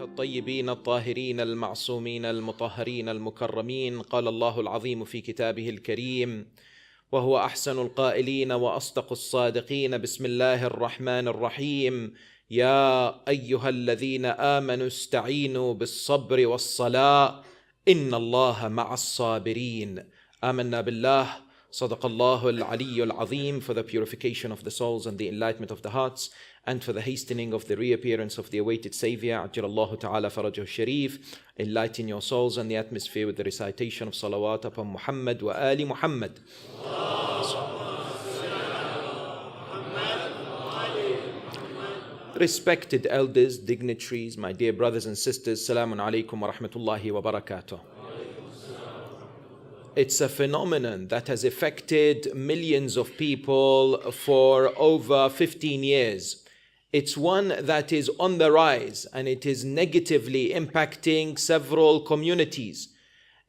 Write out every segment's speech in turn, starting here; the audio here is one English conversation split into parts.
الطيبين الطاهرين المعصومين المطهرين المكرمين. قال الله العظيم في كتابه الكريم: وهو أحسن القائلين وأصدق الصادقين. بسم الله الرحمن الرحيم. يا أيها الذين آمنوا استعينوا بالصبر والصلاة إن الله مع الصابرين. آمنا بالله. صدق الله العلي العظيم. For the purification of the souls and the enlightenment of the hearts, and for the hastening of the reappearance of the awaited Savior, عجل الله تعالى فرجه الشريف. Enlighten your souls and the atmosphere with the recitation of salawat upon Muhammad wa ali Muhammad. Respected elders, dignitaries, my dear brothers and sisters, Salamun alaykum wa rahmatullahi wa barakatuh. It's a phenomenon that has affected millions of people for over 15 years. It's one that is on the rise, and it is negatively impacting several communities.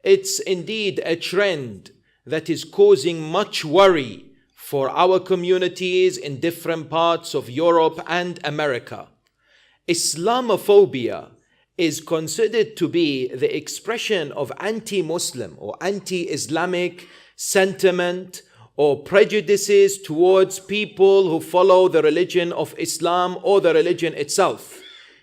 It's indeed a trend that is causing much worry for our communities in different parts of Europe and America. Islamophobia is considered to be the expression of anti-Muslim or anti-Islamic sentiment or prejudices towards people who follow the religion of Islam or the religion itself.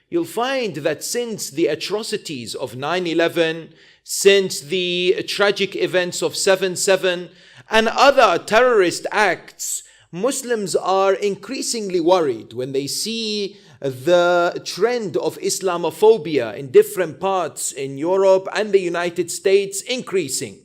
You'll find that since the atrocities of 9/11, since the tragic events of 7/7 and other terrorist acts, Muslims are increasingly worried when they see the trend of Islamophobia in different parts in Europe and the United States increasing.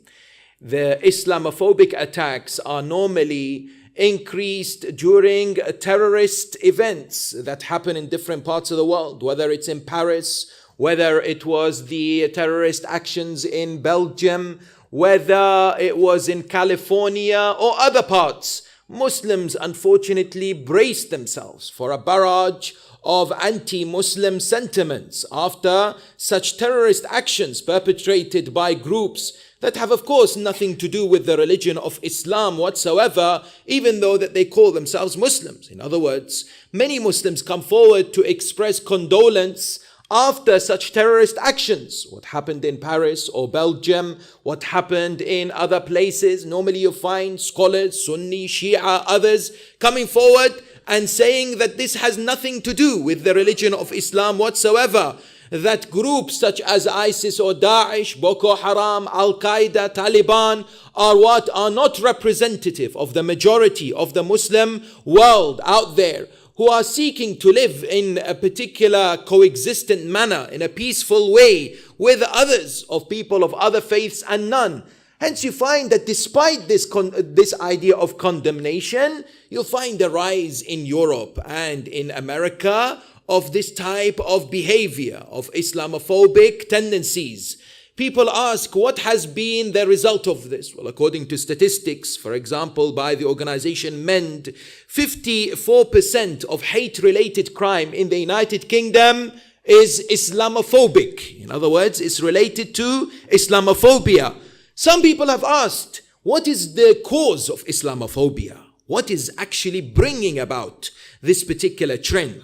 The Islamophobic attacks are normally increased during terrorist events that happen in different parts of the world, whether it's in Paris, whether it was the terrorist actions in Belgium, whether it was in California or other parts. Muslims unfortunately braced themselves for a barrage of anti-Muslim sentiments after such terrorist actions perpetrated by groups that have of course nothing to do with the religion of Islam whatsoever, even though that they call themselves Muslims. In other words, many Muslims come forward to express condolence after such terrorist actions. What happened in Paris or Belgium, what happened in other places. Normally you find scholars, Sunni, Shia, others coming forward and saying that this has nothing to do with the religion of Islam whatsoever. That groups such as ISIS or Daesh, Boko Haram, Al-Qaeda, Taliban are not representative of the majority of the Muslim world out there, who are seeking to live in a particular coexistent manner, in a peaceful way with others, of people of other faiths and none. Hence you find that despite this idea of condemnation, you'll find a rise in Europe and in America of this type of behavior, of Islamophobic tendencies. People ask, what has been the result of this? Well, according to statistics, for example, by the organization MEND, 54% of hate-related crime in the United Kingdom is Islamophobic. In other words, it's related to Islamophobia. Some people have asked, what is the cause of Islamophobia? What is actually bringing about this particular trend?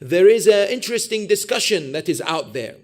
There is an interesting discussion that is out there.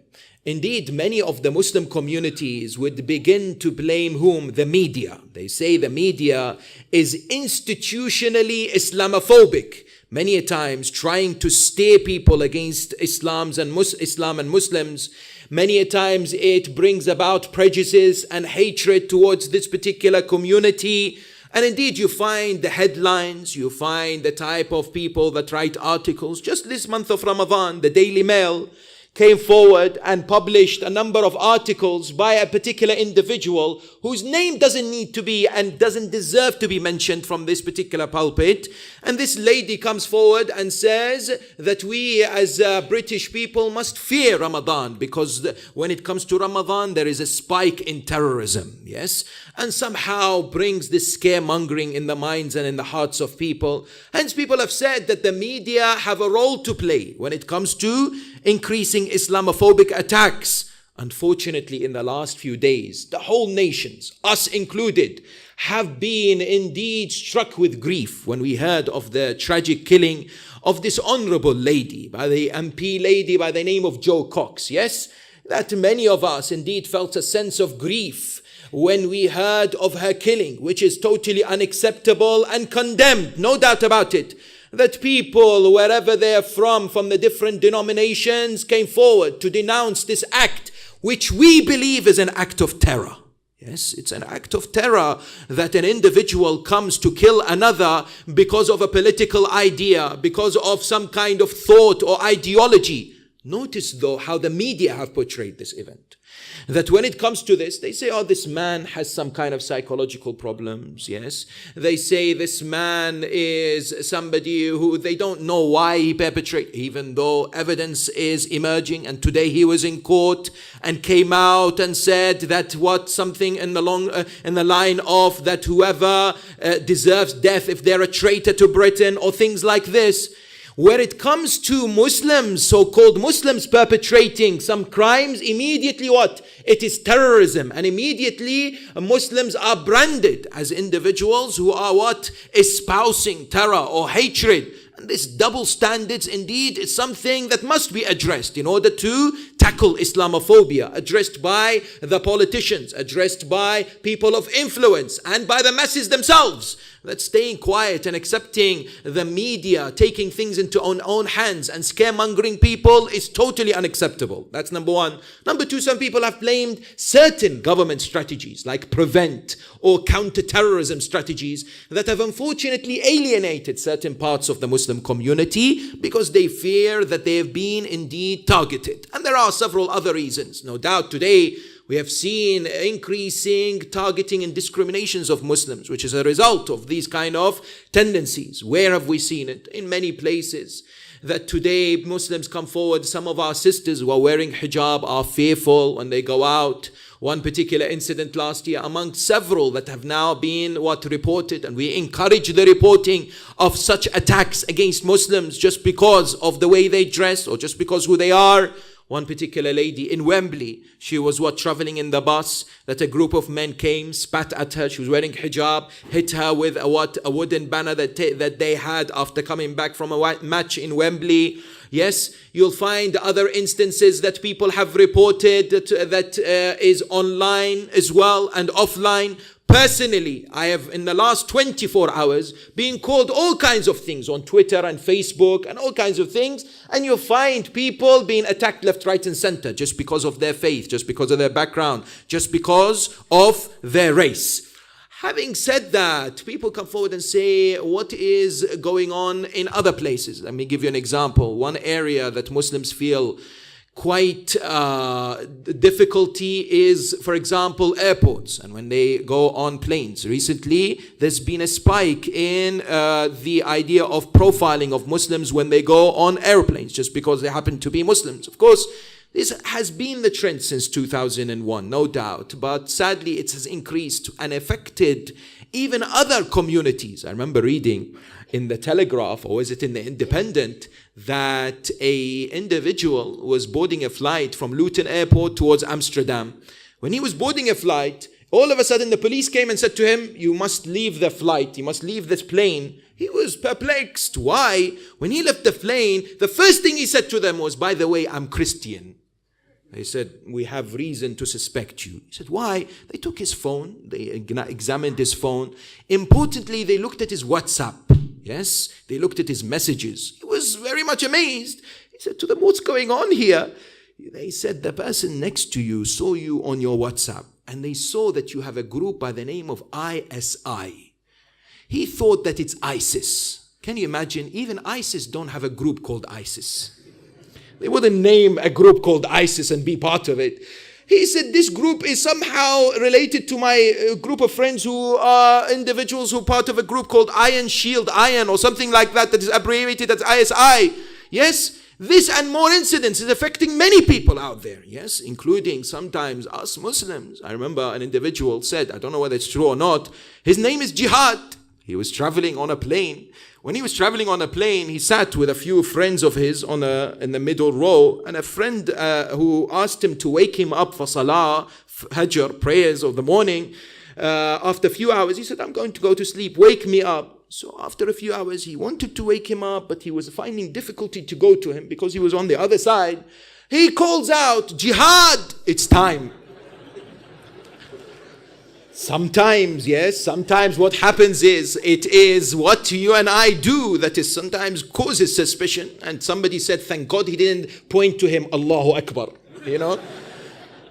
Indeed, many of the Muslim communities would begin to blame whom? The media. They say the media is institutionally Islamophobic, many a times trying to steer people against Islam and Muslims. Many a times it brings about prejudice and hatred towards this particular community. And indeed, you find the headlines, you find the type of people that write articles. Just this month of Ramadan, the Daily Mail came forward and published a number of articles by a particular individual whose name doesn't need to be and doesn't deserve to be mentioned from this particular pulpit. And this lady comes forward and says that we as British people must fear Ramadan because when it comes to Ramadan, there is a spike in terrorism. Yes. And somehow brings this scaremongering in the minds and in the hearts of people. Hence, people have said that the media have a role to play when it comes to increasing Islamophobic attacks. Unfortunately, in the last few days, the whole nations, us included, have been indeed struck with grief when we heard of the tragic killing of this honorable lady, by the MP lady by the name of Jo Cox. Yes, that many of us indeed felt a sense of grief when we heard of her killing, which is totally unacceptable and condemned, no doubt about it. That people, wherever they are from the different denominations, came forward to denounce this act, which we believe is an act of terror. Yes, it's an act of terror that an individual comes to kill another because of a political idea, because of some kind of thought or ideology. Notice though how the media have portrayed this event. That when it comes to this, they say, oh, this man has some kind of psychological problems, yes. They say this man is somebody who they don't know why he perpetrated, even though evidence is emerging. And today he was in court and came out and said that something in the line of that whoever deserves death if they're a traitor to Britain or things like this. Where it comes to Muslims, so-called Muslims perpetrating some crimes, immediately what? It is terrorism. And immediately Muslims are branded as individuals who are what? Espousing terror or hatred. And this double standards indeed is something that must be addressed in order to tackle Islamophobia, addressed by the politicians, addressed by people of influence and by the masses themselves. That staying quiet and accepting the media, taking things into own hands and scaremongering people is totally unacceptable. That's number one. Number two, some people have blamed certain government strategies like prevent or counter-terrorism strategies that have unfortunately alienated certain parts of the Muslim community because they fear that they have been indeed targeted. And there are several other reasons. No doubt today we have seen increasing targeting and discriminations of Muslims, which is a result of these kind of tendencies. Where have we seen it? In many places. That today Muslims come forward, some of our sisters who are wearing hijab are fearful when they go out. One particular incident last year among several that have now been reported, and we encourage the reporting of such attacks against Muslims just because of the way they dress or just because who they are. One particular lady in Wembley, she was traveling in the bus, that a group of men came, spat at her, she was wearing hijab, hit her with a wooden banner that they had after coming back from a match in Wembley. Yes, you'll find other instances that people have reported that is online as well and offline. Personally, I have in the last 24 hours been called all kinds of things on Twitter and Facebook and all kinds of things, and you'll find people being attacked left, right and center just because of their faith, just because of their background, just because of their race. Having said that, people come forward and say, what is going on in other places? Let me give you an example. One area that Muslims feel quite difficulty is, for example, airports and when they go on planes. Recently, there's been a spike in the idea of profiling of Muslims when they go on airplanes just because they happen to be Muslims. Of course, this has been the trend since 2001, no doubt, but sadly it has increased and affected even other communities. I remember reading in the Telegraph, or is it in the Independent, that a individual was boarding a flight from Luton Airport towards Amsterdam. When he was boarding a flight, all of a sudden the police came and said to him, you must leave the flight, you must leave this plane. He was perplexed. Why? When he left the plane, the first thing he said to them was, by the way, I'm Christian. They said, we have reason to suspect you. He said, why? They took his phone, they examined his phone. Importantly, they looked at his WhatsApp. Yes, they looked at his messages. He was very much amazed. He said to them, what's going on here? They said, the person next to you saw you on your WhatsApp and they saw that you have a group by the name of ISI. He thought that it's ISIS. Can you imagine? Even ISIS don't have a group called ISIS. They wouldn't name a group called ISIS and be part of it. He said this group is somehow related to my group of friends who are individuals who are part of a group called Iron Shield, Iron or something like that, that is abbreviated as ISI. Yes, this and more incidents is affecting many people out there. Yes, including sometimes us Muslims. I remember an individual said, I don't know whether it's true or not, his name is Jihad. He was traveling on a plane. When he was traveling on a plane, he sat with a few friends of his in the middle row, and a friend who asked him to wake him up for salah, hajr, prayers of the morning. After a few hours, he said, I'm going to go to sleep, wake me up. So after a few hours, he wanted to wake him up, but he was finding difficulty to go to him because he was on the other side. He calls out, Jihad, it's time. Sometimes, yes, sometimes what happens is, it is what you and I do that is sometimes causes suspicion. And somebody said, thank God he didn't point to him, Allahu Akbar, you know.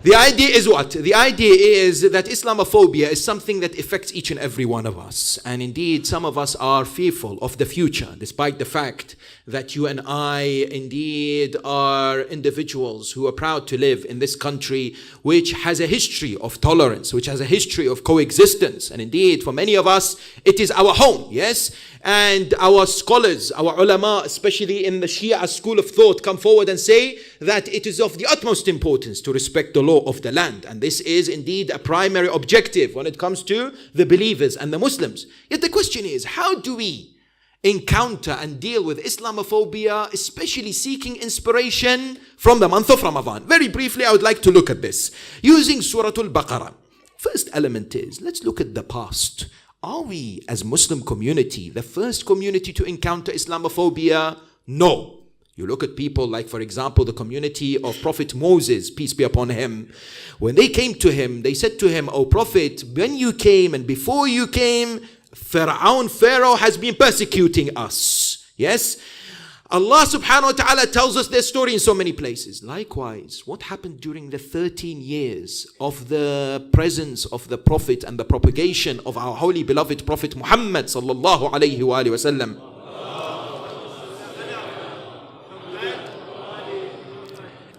The idea is what? The idea is that Islamophobia is something that affects each and every one of us. And indeed, some of us are fearful of the future, despite the fact that you and I indeed are individuals who are proud to live in this country, which has a history of tolerance, which has a history of coexistence. And indeed, for many of us, it is our home, yes? And our scholars, our ulama, especially in the Shia school of thought, come forward and say that it is of the utmost importance to respect the law of the land. And this is indeed a primary objective when it comes to the believers and the Muslims. Yet the question is, how do we encounter and deal with Islamophobia, especially seeking inspiration from the month of Ramadan? Very briefly, I would like to look at this using Surah Al-Baqarah. First element is, let's look at the past. Are we, as Muslim community, the first community to encounter Islamophobia? No. You look at people like, for example, the community of Prophet Moses, peace be upon him. When they came to him, they said to him, O Prophet, when you came and before you came, Pharaoh has been persecuting us. Yes? Allah subhanahu wa ta'ala tells us their story in so many places. Likewise, what happened during the 13 years of the presence of the Prophet and the propagation of our holy beloved Prophet Muhammad sallallahu alayhi wa sallam?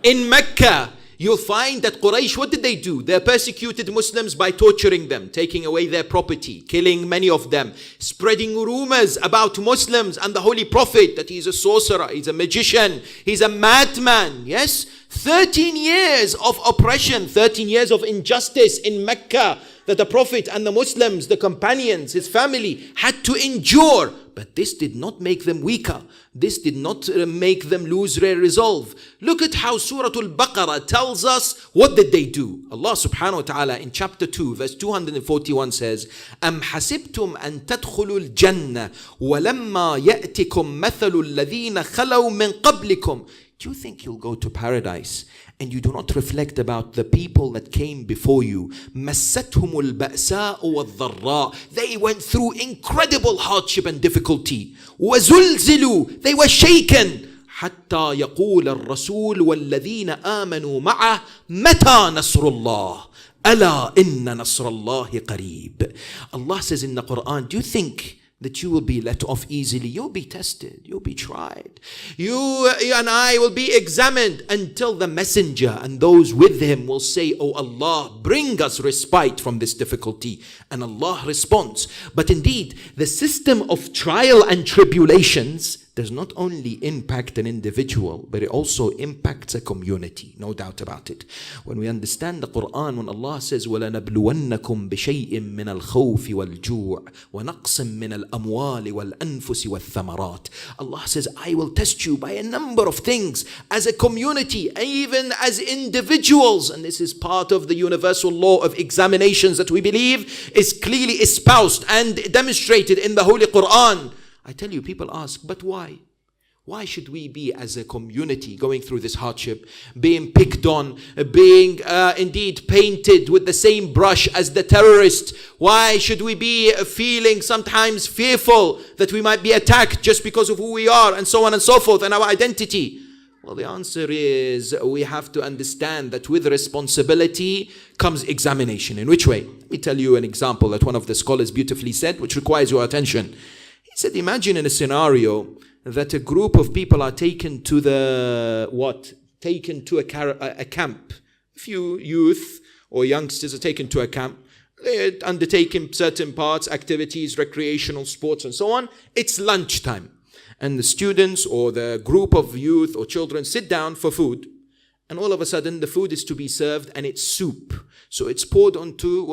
In Mecca, you'll find that Quraysh, what did they do? They persecuted Muslims by torturing them, taking away their property, killing many of them, spreading rumors about Muslims and the Holy Prophet, that he's a sorcerer, he's a magician, he's a madman. Yes? 13 years of oppression, 13 years of injustice in Mecca that the Prophet and the Muslims, the companions, his family had to endure. But this did not make them weaker. This did not make them lose their resolve. Look at how Surah Al-Baqarah tells us what did they do. Allah subhanahu wa ta'ala in chapter 2 verse 241 says, أَمْ حَسِبْتُمْ أَن تَدْخُلُوا الْجَنَّةِ وَلَمَّا يَأْتِكُمْ مَثَلُ الَّذِينَ خَلَوْا مِنْ قَبْلِكُمْ. Do you think you'll go to paradise and you do not reflect about the people that came before you? مَسَّتْهُمُ الْبَأْسَاءُ وَالضَّرَّاءُ. They went through incredible hardship and difficulty. وَزُلْزِلُوا. They were shaken. حَتَّى يَقُولَ الرَّسُولُ وَالَّذِينَ آمَنُوا مَعَهُ مَتَى نَصْرُ اللَّهِ أَلَا إِنَّ نَصْرَ اللَّهِ قَرِيبٌ. Allah says in the Quran, do you think that you will be let off easily? You'll be tested, you'll be tried, you and I will be examined until the messenger and those with him will say, Oh Allah, bring us respite from this difficulty. And Allah responds. But indeed, the system of trial and tribulations does not only impact an individual, but it also impacts a community, no doubt about it. When we understand the Quran, when Allah says, وَلَنَبْلُوَنَّكُمْ بِشَيْءٍ مِّنَ الْخَوْفِ وَالْجُوعِ وَنَقْصٍ مِّنَ الْأَمْوَالِ وَالْأَنفُسِ وَالثَّمَرَاتِ. Allah says, I will test you by a number of things as a community, even as individuals. And this is part of the universal law of examinations that we believe is clearly espoused and demonstrated in the Holy Quran. I tell you, people ask, but why? Why should we be as a community going through this hardship, being picked on, being indeed painted with the same brush as the terrorist? Why should we be feeling sometimes fearful that we might be attacked just because of who we are and so on and so forth and our identity? Well, the answer is we have to understand that with responsibility comes examination. In which way? Let me tell you an example that one of the scholars beautifully said, which requires your attention. He said, imagine in a scenario that a group of people are taken to a camp. A few youth or youngsters are taken to a camp. They're undertaking certain parts, activities, recreational sports and so on. It's lunchtime. And the students or the group of youth or children sit down for food. And all of a sudden the food is to be served and it's soup. So it's poured onto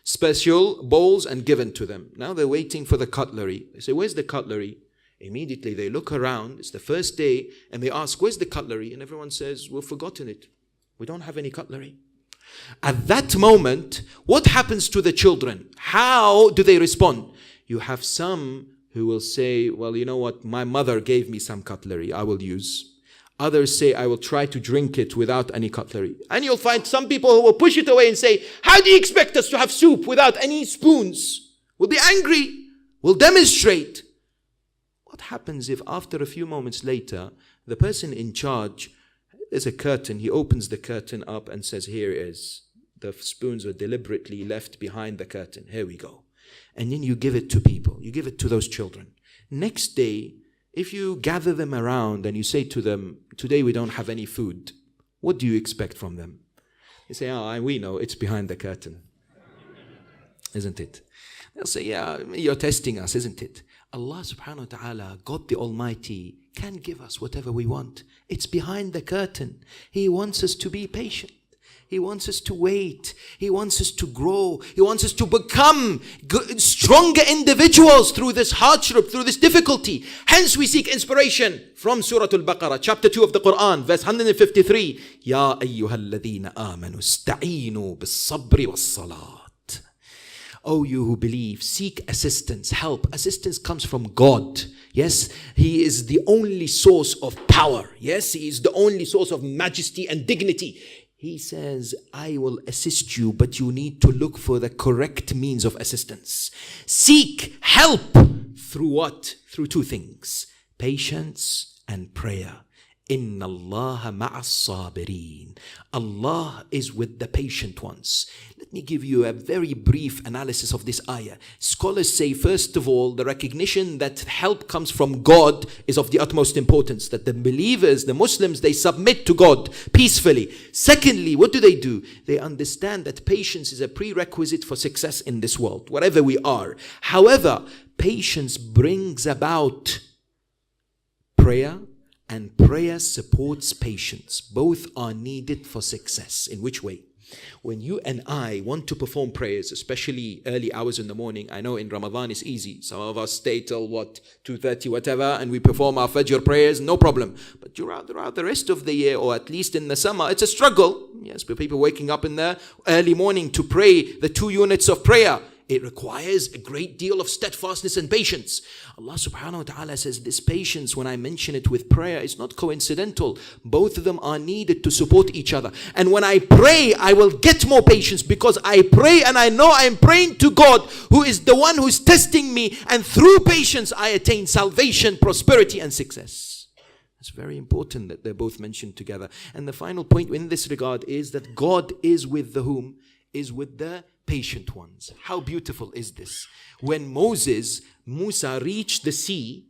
special bowls and given to them. Now they're waiting for the cutlery. They say, where's the cutlery? Immediately they look around, it's the first day, and they ask, where's the cutlery? And everyone says, we've forgotten it. We don't have any cutlery. At that moment, what happens to the children? How do they respond? You have some who will say, well, you know what? My mother gave me some cutlery, I will use. Others say, I will try to drink it without any cutlery. And you'll find some people who will push it away and say, how do you expect us to have soup without any spoons? We'll be angry. We'll demonstrate. What happens if after a few moments later, the person in charge, there's a curtain, he opens the curtain up and says, here it is. The spoons were deliberately left behind the curtain. Here we go. And then you give it to people. You give it to those children. Next day, if you gather them around and you say to them, today we don't have any food, what do you expect from them? They say, oh, we know, it's behind the curtain. Isn't it? They'll say, yeah, you're testing us, isn't it? Allah subhanahu wa ta'ala, God the Almighty, can give us whatever we want. It's behind the curtain. He wants us to be patient. He wants us to wait. He wants us to grow. He wants us to become stronger individuals through this hardship, through this difficulty. Hence we seek inspiration from Surah Al-Baqarah, chapter 2 of the Quran, verse 153. Ya ayyuhalladhina amanu ista'inu bis-sabri was-salat. Oh, you who believe, seek assistance, help. Assistance comes from God. Yes, He is the only source of power. Yes, He is the only source of majesty and dignity. He says, I will assist you, but you need to look for the correct means of assistance. Seek help through what? Through two things: patience and prayer. Inna Allaha ma'as sabirin. Allah is with the patient ones. Let me give you a very brief analysis of this ayah. Scholars say, first of all, the recognition that help comes from God is of the utmost importance. That the believers, the Muslims, they submit to God peacefully. Secondly, what do? They understand that patience is a prerequisite for success in this world, wherever we are. However, patience brings about prayer, and prayer supports patience. Both are needed for success. In which way? When you and I want to perform prayers, especially early hours in the morning, I know in Ramadan it's easy. Some of us stay till 2:30, whatever, and we perform our Fajr prayers, no problem. But throughout the rest of the year, or at least in the summer, it's a struggle. Yes, but people waking up in the early morning to pray the 2 units of prayer. It requires a great deal of steadfastness and patience. Allah subhanahu wa ta'ala says this patience, when I mention it with prayer, is not coincidental. Both of them are needed to support each other. And when I pray, I will get more patience because I pray and I know I am praying to God, who is the one who is testing me. And through patience, I attain salvation, prosperity and success. It's very important that they're both mentioned together. And the final point in this regard is that God is with the whom? Is with the patient ones. How beautiful is this? When Musa reached the sea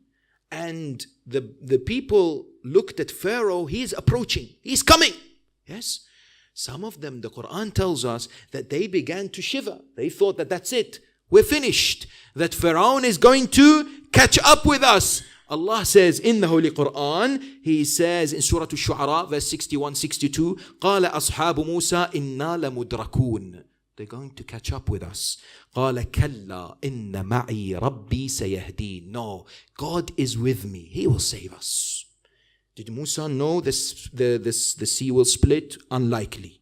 and the people looked at Pharaoh, he is approaching, he's coming. Yes. Some of them, the Quran tells us that they began to shiver. They thought that that's it. We're finished. That Pharaoh is going to catch up with us. Allah says in the Holy Quran, He says in Surah Al-Shu'ara, verse 61-62, قَالَ أَصْحَابُ مُوسَى إِنَّا لَمُدْرَكُونَ. They're going to catch up with us. قَالَ كَلَّا إِنَّ مَعِي رَبِّي سَيَهْدِينَ. No, God is with me. He will save us. Did Musa know the sea will split? Unlikely.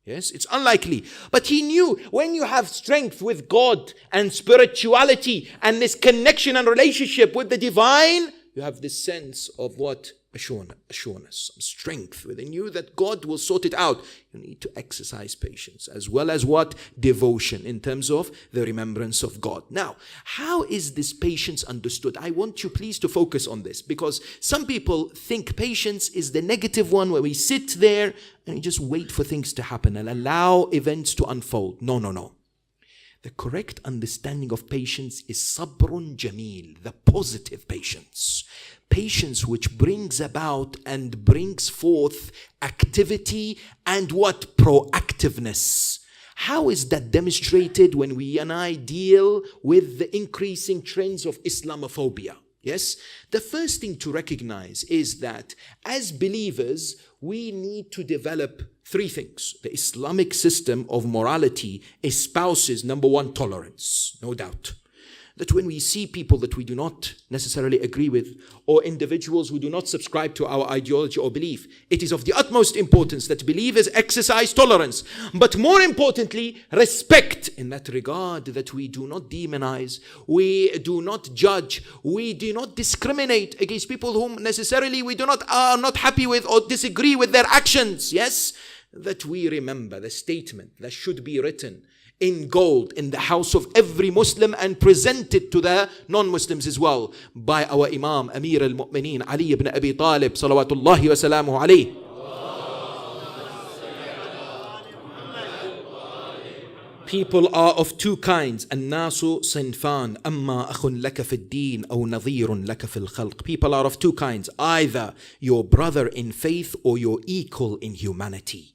Yes, it's unlikely. But he knew when you have strength with God and spirituality and this connection and relationship with the divine, you have this sense of what? Assurance, some strength within you that God will sort it out. You need to exercise patience as well as what? Devotion in terms of the remembrance of God. Now, how is this patience understood? I want you please to focus on this because some people think patience is the negative one where we sit there and we just wait for things to happen and allow events to unfold. No. The correct understanding of patience is sabrun jameel, the positive patience. Patience which brings about and brings forth activity and what? Proactiveness. How is that demonstrated when we and I deal with the increasing trends of Islamophobia? Yes, the first thing to recognize is that as believers, we need to develop 3 things. The Islamic system of morality espouses, number 1, tolerance, no doubt. that when we see people that we do not necessarily agree with, or individuals who do not subscribe to our ideology or belief, it is of the utmost importance that believers exercise tolerance, but more importantly, respect in that regard, that we do not demonize, we do not judge, we do not discriminate against people whom necessarily we are not happy with or disagree with their actions. Yes, that we remember the statement that should be written in gold in the house of every Muslim and presented to the non-Muslims as well by our Imam Amir al-Mu'mineen Ali ibn Abi Talib salawatullahi wa salamuhu alayhi. People are of two kinds. الناس صنفان أما أخ لك في الدين أو نظير لك في الخلق. People are of two kinds, either your brother in faith or your equal in humanity.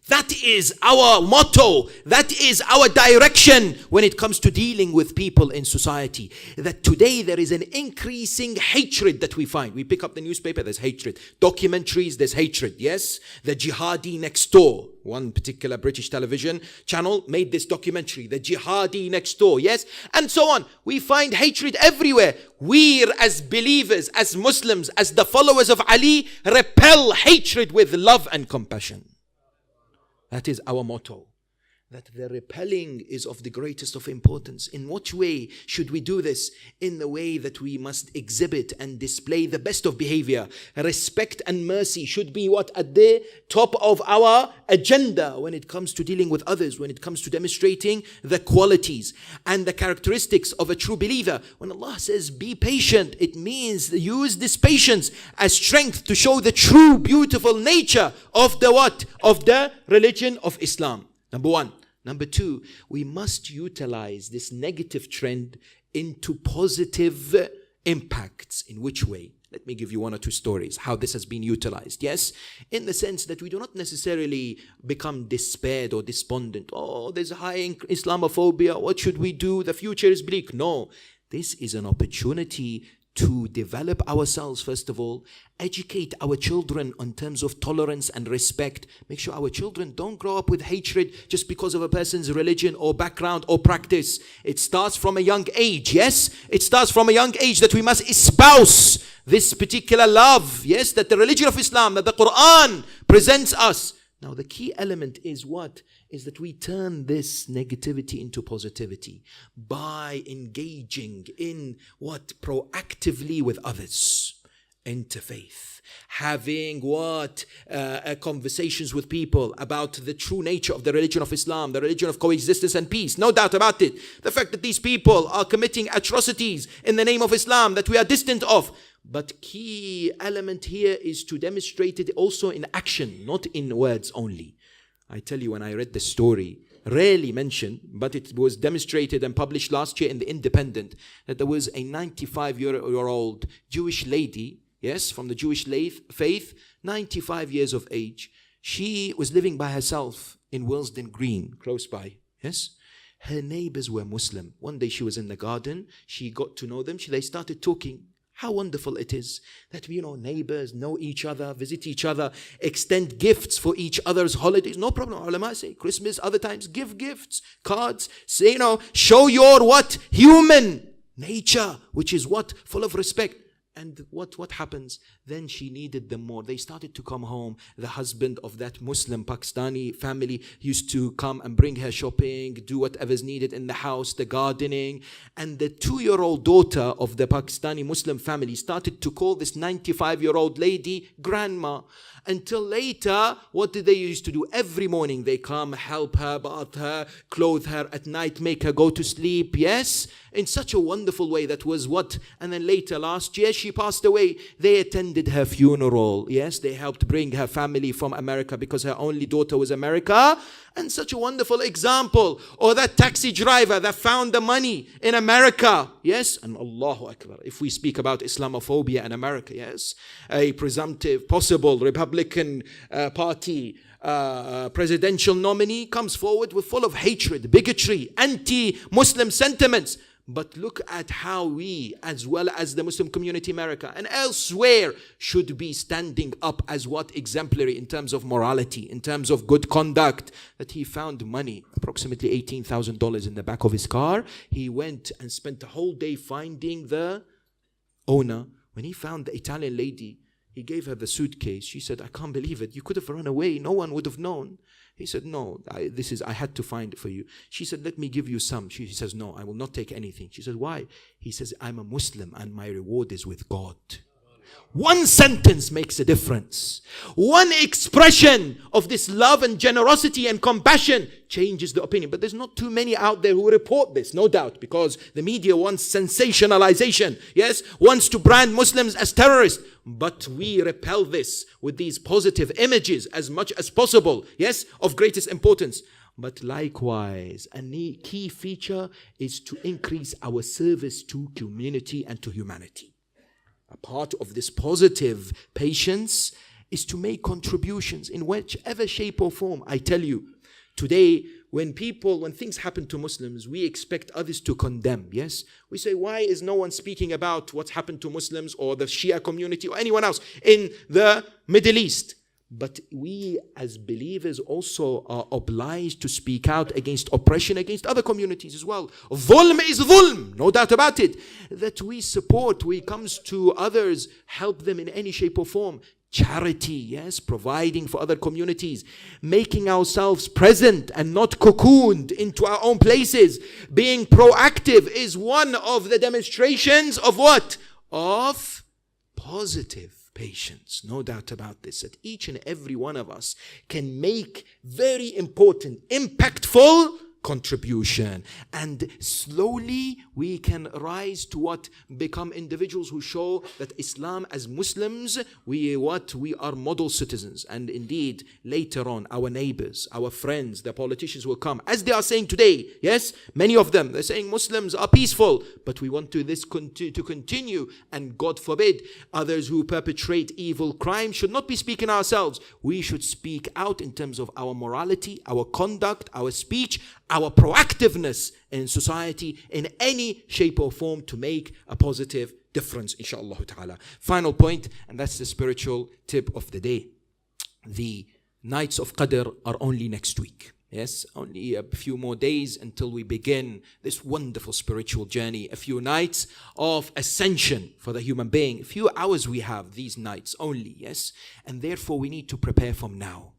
That is our motto. That is our direction when it comes to dealing with people in society. That today there is an increasing hatred that we find. We pick up the newspaper, there's hatred. Documentaries, there's hatred. Yes, the jihadi next door. One particular British television channel made this documentary, the jihadi next door. Yes, and so on. We find hatred everywhere. We as believers, as Muslims, as the followers of Ali, repel hatred with love and compassion. That is our motto. That the repelling is of the greatest of importance. In what way should we do this? In the way that we must exhibit and display the best of behavior. Respect and mercy should be what? At the top of our agenda when it comes to dealing with others, when it comes to demonstrating the qualities and the characteristics of a true believer. When Allah says be patient, it means use this patience as strength to show the true beautiful nature of the what? Of the religion of Islam. Number one. Number two, we must utilize this negative trend into positive impacts. In which way? Let me give you one or two stories how this has been utilized. Yes, in the sense that we do not necessarily become despaired or despondent. Oh, there's a high Islamophobia. What should we do? The future is bleak. No, this is an opportunity to develop ourselves, first of all, educate our children in terms of tolerance and respect. Make sure our children don't grow up with hatred just because of a person's religion or background or practice. It starts from a young age, yes? It starts from a young age that we must espouse this particular love, yes? That the religion of Islam, that the Quran presents us. Now the key element is what? Is that we turn this negativity into positivity by engaging in what? Proactively with others, interfaith, having what? Conversations with people about the true nature of the religion of Islam, the religion of coexistence and peace. No doubt about it. The fact that these people are committing atrocities in the name of Islam that we are distant of. But key element here is to demonstrate it also in action, not in words only. I tell you, when I read the story, rarely mentioned, but it was demonstrated and published last year in The Independent, that there was a 95-year-old Jewish lady, yes, from the Jewish faith, 95 years of age. She was living by herself in Willesden Green, close by, yes. Her neighbors were Muslim. One day she was in the garden, she got to know them, they started talking. How wonderful it is that, neighbors know each other, visit each other, extend gifts for each other's holidays. No problem. Ulama say Christmas, other times, give gifts, cards. Say, show your what? Human nature, which is what? Full of respect. And what happens? Then she needed them more. They started to come home. The husband of that Muslim Pakistani family used to come and bring her shopping, do whatever's needed in the house, the gardening. And the 2-year-old daughter of the Pakistani Muslim family started to call this 95-year-old lady grandma. Until later, what did they used to do? Every morning they come, help her, bath her, clothe her at night, make her go to sleep. Yes, in such a wonderful way. That was what? And then later, last year, she passed away. They attended her funeral. Yes, they helped bring her family from America because her only daughter was America. And such a wonderful example. Or that taxi driver that found the money in America. Yes, and Allahu Akbar. If we speak about Islamophobia in America, yes, a presumptive, possible Republican Party presidential nominee comes forward with full of hatred, bigotry, anti-Muslim sentiments. But look at how we, as well as the Muslim community America and elsewhere, should be standing up as what? Exemplary in terms of morality, in terms of good conduct. That he found money, approximately $18,000 in the back of his car. He went and spent the whole day finding the owner. When he found the Italian lady, he gave her the suitcase. She said, I can't believe it. You could have run away. No one would have known. He said, no, I had to find it for you. She said, let me give you some. He says, no, I will not take anything. She says, why? He says, I'm a Muslim and my reward is with God. One sentence makes a difference. One expression of this love and generosity and compassion changes the opinion. But there's not too many out there who report this, no doubt, because the media wants sensationalization, yes, wants to brand Muslims as terrorists. But we repel this with these positive images as much as possible, yes, of greatest importance. But likewise, a key feature is to increase our service to community and to humanity. A part of this positive patience is to make contributions in whichever shape or form. I tell you, today, when things happen to Muslims, we expect others to condemn, yes? We say, why is no one speaking about what's happened to Muslims or the Shia community or anyone else in the Middle East? But we as believers also are obliged to speak out against oppression against other communities as well. Dhulm is dhulm, no doubt about it. That we support, when it comes to others, help them in any shape or form. Charity, yes, providing for other communities, making ourselves present and not cocooned into our own places. Being proactive is one of the demonstrations of what? Of positive patience. No doubt about this, that each and every one of us can make very important, impactful contribution, and slowly we can rise to what? Become individuals who show that Islam, as Muslims, we are model citizens. And indeed later on our neighbors, our friends, the politicians will come, as they are saying today, yes, many of them, they're saying Muslims are peaceful, but we want to continue, and God forbid others who perpetrate evil crime should not be speaking ourselves. We should speak out in terms of our morality, our conduct, our speech, our proactiveness in society in any shape or form to make a positive difference, inshallah ta'ala. Final point, and that's the spiritual tip of the day. The nights of Qadr are only next week. Yes, only a few more days until we begin this wonderful spiritual journey. A few nights of ascension for the human being. A few hours we have these nights only, yes. And therefore we need to prepare from now.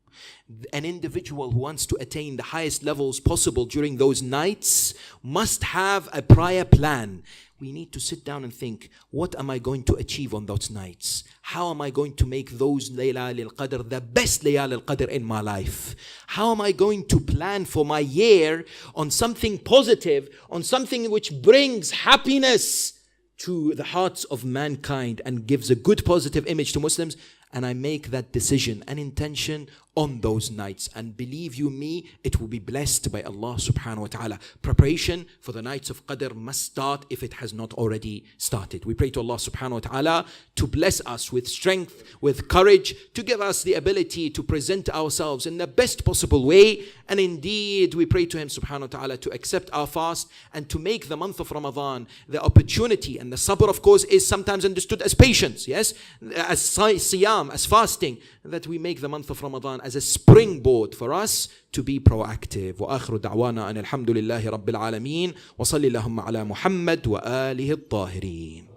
An individual who wants to attain the highest levels possible during those nights must have a prior plan. We need to sit down and think, what am I going to achieve on those nights? How am I going to make those Layla al-Qadr the best Layla al-Qadr in my life? How am I going to plan for my year on something positive, on something which brings happiness to the hearts of mankind and gives a good positive image to Muslims? And I make that decision and intention on those nights. And believe you me, it will be blessed by Allah subhanahu wa ta'ala. Preparation for the nights of Qadr must start if it has not already started. We pray to Allah subhanahu wa ta'ala to bless us with strength, with courage, to give us the ability to present ourselves in the best possible way. And indeed, we pray to Him subhanahu wa ta'ala to accept our fast and to make the month of Ramadan the opportunity. And the sabr, of course, is sometimes understood as patience, yes, as siyam, as fasting, that we make the month of Ramadan as a springboard for us to be proactive. وآخر دعوانا أن الحمد لله رب العالمين وصلي اللهم على محمد وآله الطاهرين.